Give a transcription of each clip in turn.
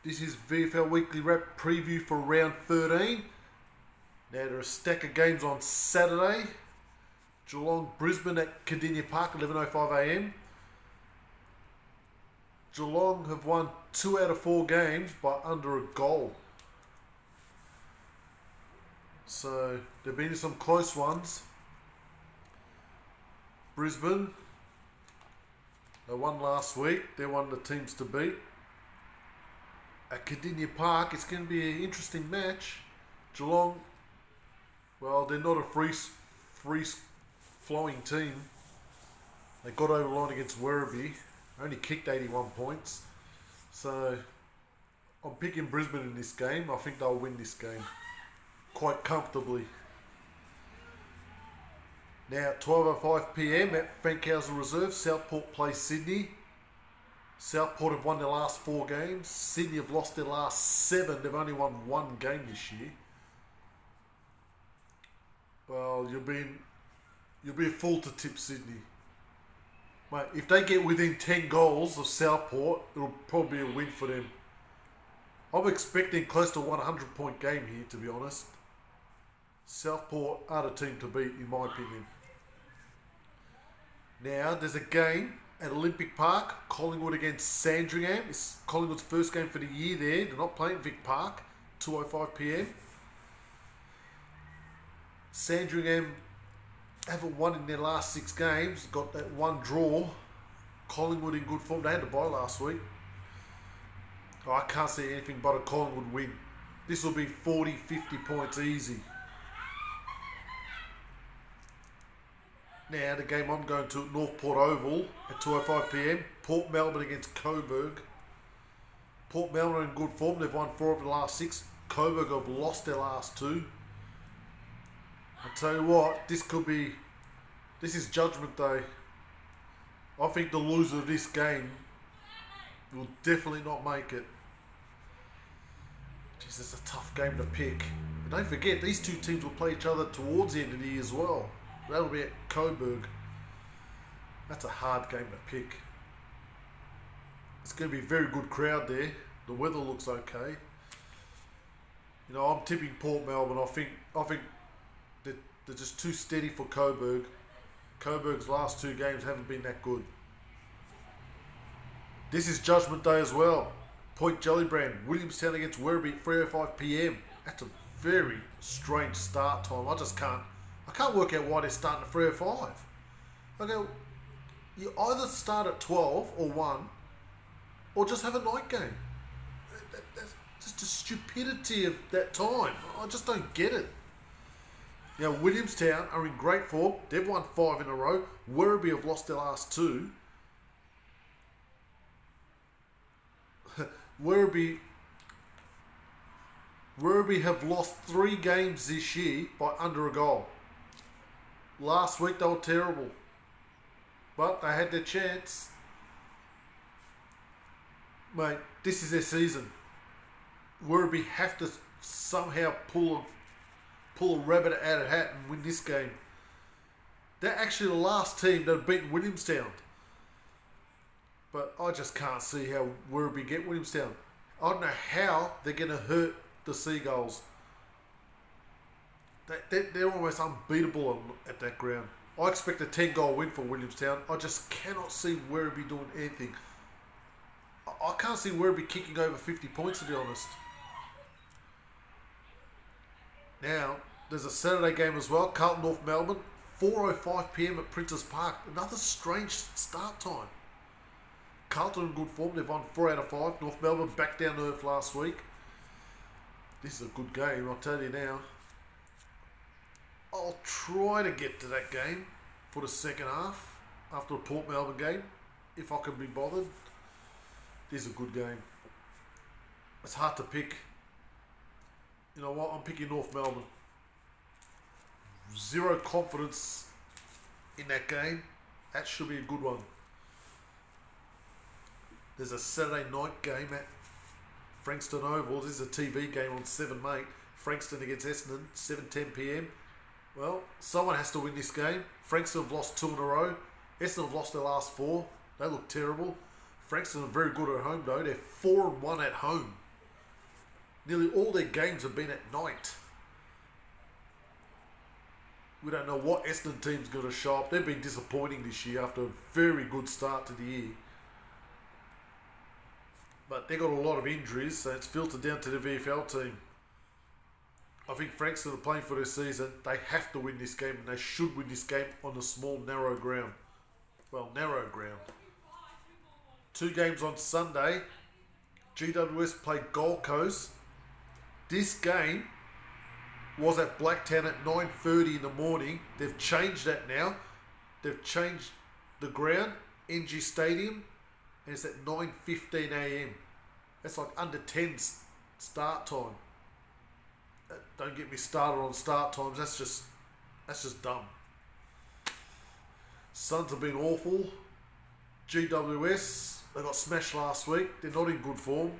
This is VFL Weekly Wrap Preview for Round 13. Now there are a stack of games on Saturday. Geelong, Brisbane at Cardinia Park, 11:05am. Geelong have won 2 out of 4 games by under a goal. So there have been some close ones. Brisbane, they won last week. They're one of the teams to beat. At Cardinia Park, it's going to be an interesting match. Geelong, well, they're not a free-flowing team. They got over the line against Werribee. Only kicked 81 points. So, I'm picking Brisbane in this game. I think they'll win this game quite comfortably. Now, 12:05pm at Frankhauser Reserve, Southport plays Sydney. Southport have won their last 4 games. Sydney have lost their last 7. They've only won 1 game this year. Well, you'll be a fool to tip Sydney. Mate, if they get within 10 goals of Southport, it'll probably be a win for them. I'm expecting close to 100-point game here, to be honest. Southport are the team to beat, in my opinion. Now, there's a game at Olympic Park, Collingwood against Sandringham. It's Collingwood's first game for the year there. They're not playing at Vic Park, 2:05pm. Sandringham haven't won in their last 6 games. Got that 1 draw. Collingwood in good form. They had to bye last week. Oh, I can't see anything but a Collingwood win. This will be 40, 50 points easy. Now, the game I'm going to at Northport Oval at 2:05pm. Port Melbourne against Coburg. Port Melbourne are in good form. They've won 4 of the last 6. Coburg have lost their last 2. I'll tell you what, this is Judgment Day. I think the loser of this game will definitely not make it. Jeez, it's a tough game to pick. And don't forget, these 2 teams will play each other towards the end of the year as well. That'll be at Coburg. That's a hard game to pick. It's going to be a very good crowd there. The weather looks okay. You know, I'm tipping Port Melbourne. I think they're just too steady for Coburg. Coburg's last 2 games haven't been that good. This is Judgment Day as well. Point Gellibrand, Williamstown against Werribee at 3:05pm. That's a very strange start time. I can't work out why they're starting at 3:05. I go, you either start at 12 or 1, or just have a night game. That's just the stupidity of that time. I just don't get it. Now, Williamstown are in great form. They've won 5 in a row. Werribee have lost their last 2. Werribee have lost 3 games this year by under a goal. Last week they were terrible, but they had their chance. Mate, this is their season. Werribee have to somehow pull a rabbit out of a hat and win this game. They're actually the last team that have beaten Williamstown. But I just can't see how Werribee get Williamstown. I don't know how they're going to hurt the Seagulls. They're almost unbeatable at that ground. I expect a 10-goal win for Williamstown. I just cannot see Werribee doing anything. I can't see Werribee kicking over 50 points, to be honest. Now, there's a Saturday game as well. Carlton North Melbourne, 4:05pm at Princes Park. Another strange start time. Carlton in good form. They've won 4 out of 5. North Melbourne back down to earth last week. This is a good game, I'll tell you now. I'll try to get to that game for the second half after the Port Melbourne game, if I can be bothered. This is a good game. It's hard to pick. You know what? I'm picking North Melbourne. 0 confidence in that game. That should be a good one. There's a Saturday night game at Frankston Oval. This is a TV game on 7 Mate. Frankston against Essendon, 7:10pm. Well, someone has to win this game. Frankston have lost 2 in a row. Essendon have lost their last 4. They look terrible. Frankston are very good at home though. They're 4-1 at home. Nearly all their games have been at night. We don't know what Essendon team's going to show up. They've been disappointing this year after a very good start to the year. But they've got a lot of injuries, so it's filtered down to the VFL team. I think Frankston are playing for this season. They have to win this game, and they should win this game on a small, narrow ground. Well, narrow ground. 2 games on Sunday. GWS played Gold Coast. This game was at Blacktown at 9:30 in the morning. They've changed that now. They've changed the ground, NG Stadium, and it's at 9:15 a.m. That's like under 10's start time. Don't get me started on start times. That's just dumb. Suns have been awful. GWS, they got smashed last week. They're not in good form.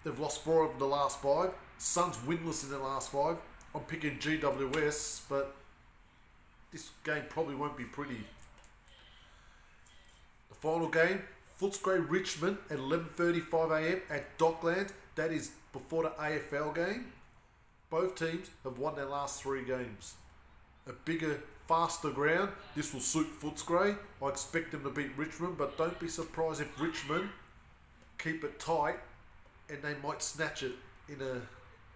They've lost 4 of the last 5. Suns winless in their last 5. I'm picking GWS, but this game probably won't be pretty. The final game, Footscray Richmond at 11:35 a.m. at Dockland. That is before the AFL game. Both teams have won their last 3 games. A bigger, faster ground. This will suit Footscray. I expect them to beat Richmond, but don't be surprised if Richmond keep it tight and they might snatch it in a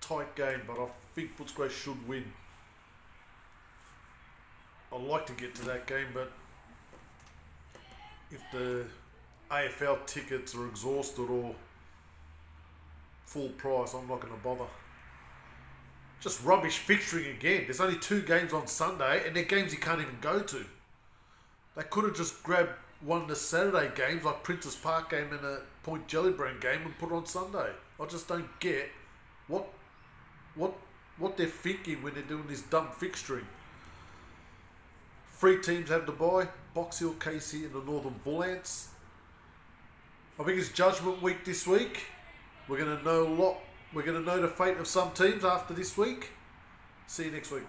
tight game, but I think Footscray should win. I'd like to get to that game, but if the AFL tickets are exhausted or full price, I'm not going to bother. Just rubbish fixturing again. There's only 2 games on Sunday, and they're games you can't even go to. They could have just grabbed one of the Saturday games, like Princess Park game and a Point Jellybrand game, and put it on Sunday. I just don't get what they're thinking when they're doing this dumb fixturing. 3 teams have the bye: Box Hill, Casey, and the Northern Bull Ants. I think it's Judgment Week this week. We're going to know a lot. We're going to know the fate of some teams after this week. See you next week.